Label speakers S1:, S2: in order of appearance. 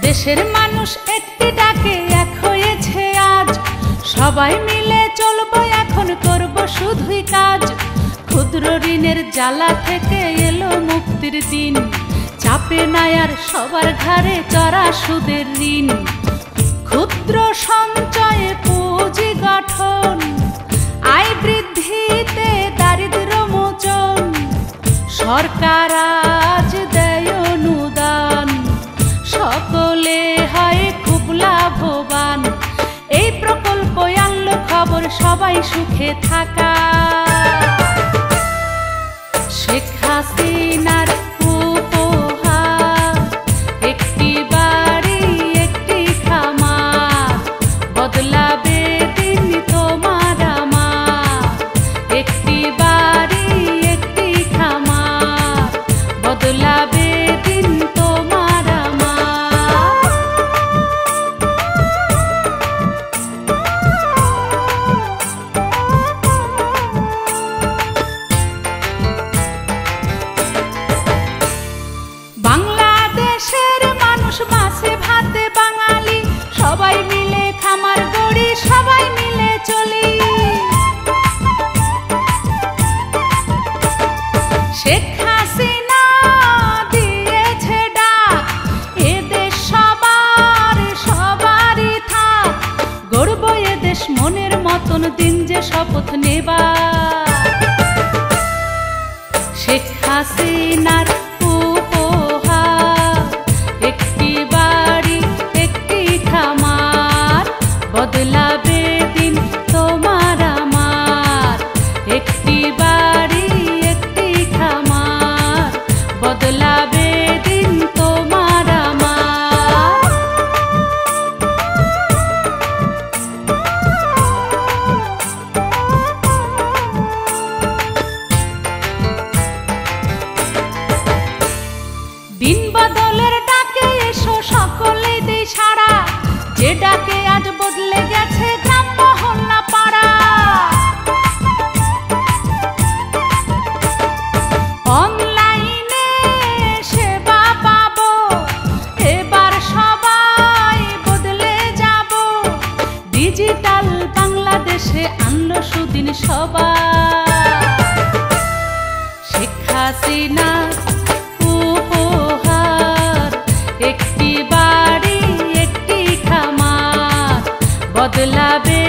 S1: দেশের মানুষ একটি ডাকে এক হয়েছে আজ, সবাই মিলে চলবো এখন করব শুধুই কাজ। ক্ষুদ্র ঋণের জ্বালা থেকে এলো মুক্তির দিন, চাপে নাই আর সবার ঘাড়ে চড়া সুদের ঋণ। ক্ষুদ্র সঞ্চয়ে পুঁজি গঠন, আয় বৃদ্ধিতে দারিদ্র মোচন, সরকার আজ দেয় অনুদান, সকলে হয় খুব লাভবান। এই প্রকল্প আনলো খবর সবাই সুখে থাকা। শেখ হাসিনার উপহার একটি বাড়ি একটি খামার, বদলাবে দিন তোমার আমার। একটি বাড়ি একটি খামার, বদলাবে দিন তোমার আমার। বাংলাদেশের মানুষ মাছে ভাতে বাঙালি, সবাই মিলে খামার গড়ি সবাই মিলে চলি। শেখ হাসিনা দিয়েছে ডাক, এদেশ সবার সবারই থাক, গড়ব এদেশ মনের মতন দিন যে শপথ নেবার। শেখ হাসিনার উপহার একটি বাড়ি একটি খামার, বদলাবে দিন তোমার আমার। একটি বাড়ি একটি খামার, বদলাবে দিন তোমার আমার। দিন বদলের ডাকে এসো সকলেই দেই সাড়া, যে ডাকে আজ বদলে গেছে গ্রাম মহল্লা পাড়া। অনলাইনে সেবা পাবো, এবার সবাই বদলে যাব। ডিজিটাল বাংলাদেশে আনলো সুদিন সবার। শেখ হাসিনা উপহার একটি বাড়ি একটি খামার, বদলাবে